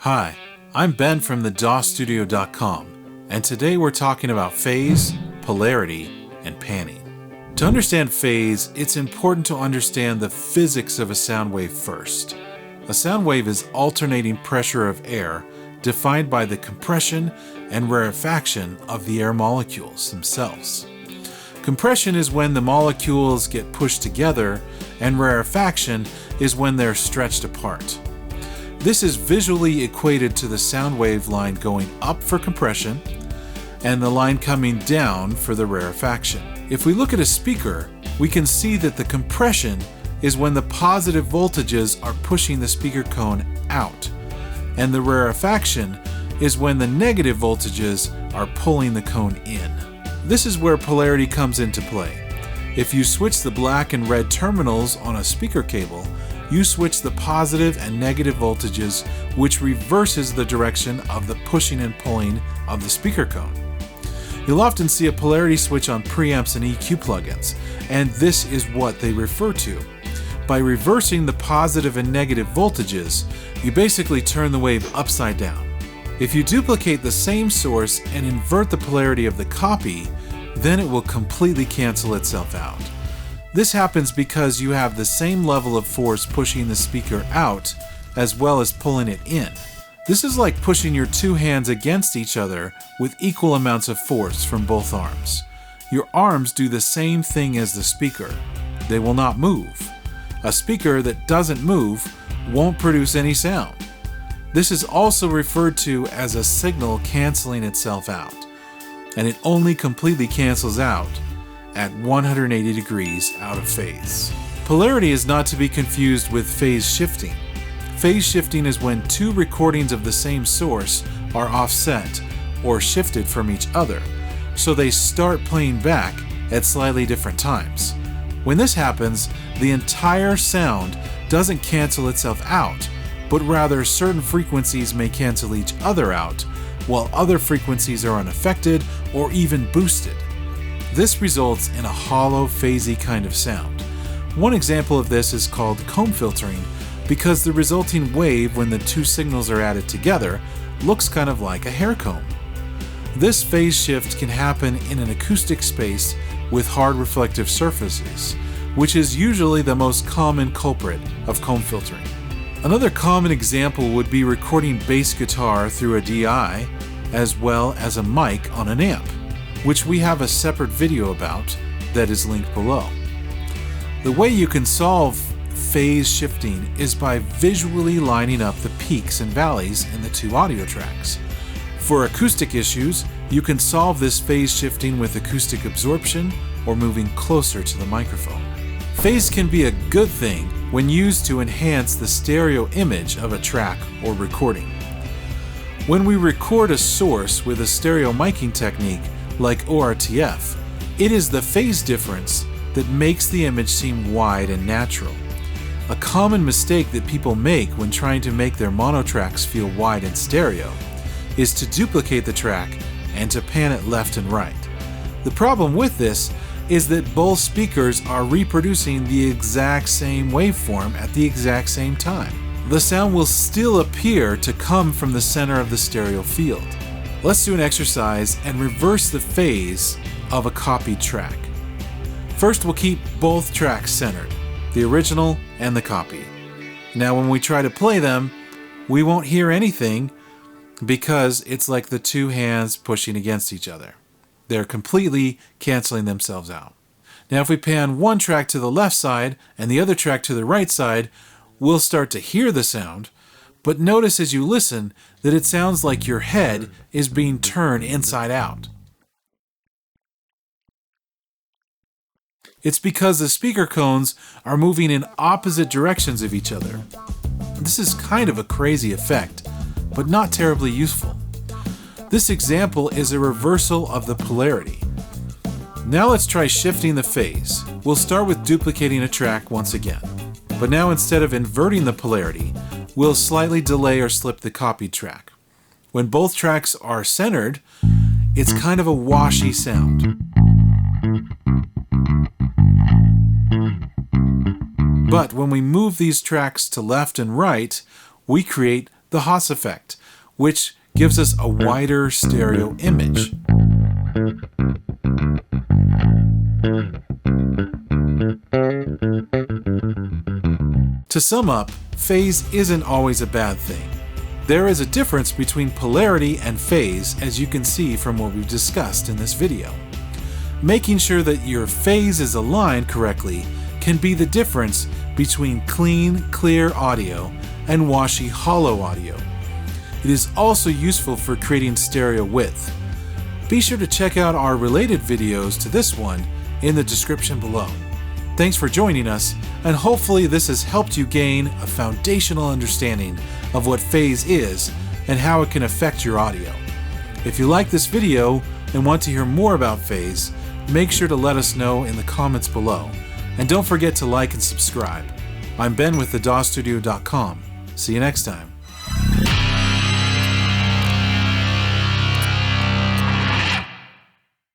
Hi, I'm Ben from the DawStudio.com, and today we're talking about phase, polarity, and panning. To understand phase, it's important to understand the physics of a sound wave first. A sound wave is alternating pressure of air defined by the compression and rarefaction of the air molecules themselves. Compression is when the molecules get pushed together, and rarefaction is when they're stretched apart. This is visually equated to the sound wave line going up for compression and the line coming down for the rarefaction. If we look at a speaker, we can see that the compression is when the positive voltages are pushing the speaker cone out, and the rarefaction is when the negative voltages are pulling the cone in. This is where polarity comes into play. If you switch the black and red terminals on a speaker cable, you switch the positive and negative voltages, which reverses the direction of the pushing and pulling of the speaker cone. You'll often see a polarity switch on preamps and EQ plugins, and this is what they refer to. By reversing the positive and negative voltages, you basically turn the wave upside down. If you duplicate the same source and invert the polarity of the copy, then it will completely cancel itself out. This happens because you have the same level of force pushing the speaker out as well as pulling it in. This is like pushing your two hands against each other with equal amounts of force from both arms. Your arms do the same thing as the speaker. They will not move. A speaker that doesn't move won't produce any sound. This is also referred to as a signal canceling itself out, and it only completely cancels out at 180 degrees out of phase. Polarity is not to be confused with phase shifting. Phase shifting is when two recordings of the same source are offset or shifted from each other, so they start playing back at slightly different times. When this happens, the entire sound doesn't cancel itself out, but rather certain frequencies may cancel each other out, while other frequencies are unaffected or even boosted. This results in a hollow, phasey kind of sound. One example of this is called comb filtering, because the resulting wave when the two signals are added together looks kind of like a hair comb. This phase shift can happen in an acoustic space with hard reflective surfaces, which is usually the most common culprit of comb filtering. Another common example would be recording bass guitar through a DI as well as a mic on an amp, which we have a separate video about that is linked below. The way you can solve phase shifting is by visually lining up the peaks and valleys in the two audio tracks. For acoustic issues, you can solve this phase shifting with acoustic absorption or moving closer to the microphone. Phase can be a good thing when used to enhance the stereo image of a track or recording. When we record a source with a stereo miking technique like ORTF, it is the phase difference that makes the image seem wide and natural. A common mistake that people make when trying to make their mono tracks feel wide in stereo is to duplicate the track and to pan it left and right. The problem with this is that both speakers are reproducing the exact same waveform at the exact same time. The sound will still appear to come from the center of the stereo field. Let's do an exercise and reverse the phase of a copied track. First, we'll keep both tracks centered, the original and the copy. Now, when we try to play them, we won't hear anything because it's like the two hands pushing against each other. They're completely canceling themselves out. Now, if we pan one track to the left side and the other track to the right side, we'll start to hear the sound, but notice as you listen that it sounds like your head is being turned inside out. It's because the speaker cones are moving in opposite directions of each other. This is kind of a crazy effect, but not terribly useful. This example is a reversal of the polarity. Now let's try shifting the phase. We'll start with duplicating a track once again. But now instead of inverting the polarity, we'll slightly delay or slip the copied track. When both tracks are centered, it's kind of a washy sound. But when we move these tracks to left and right, we create the Haas effect, which gives us a wider stereo image. To sum up, phase isn't always a bad thing. There is a difference between polarity and phase, as you can see from what we've discussed in this video. Making sure that your phase is aligned correctly can be the difference between clean, clear audio and washy, hollow audio. It is also useful for creating stereo width. Be sure to check out our related videos to this one in the description below. Thanks for joining us, and hopefully this has helped you gain a foundational understanding of what phase is and how it can affect your audio. If you like this video and want to hear more about phase, make sure to let us know in the comments below. And don't forget to like and subscribe. I'm Ben with thedawstudio.com. See you next time.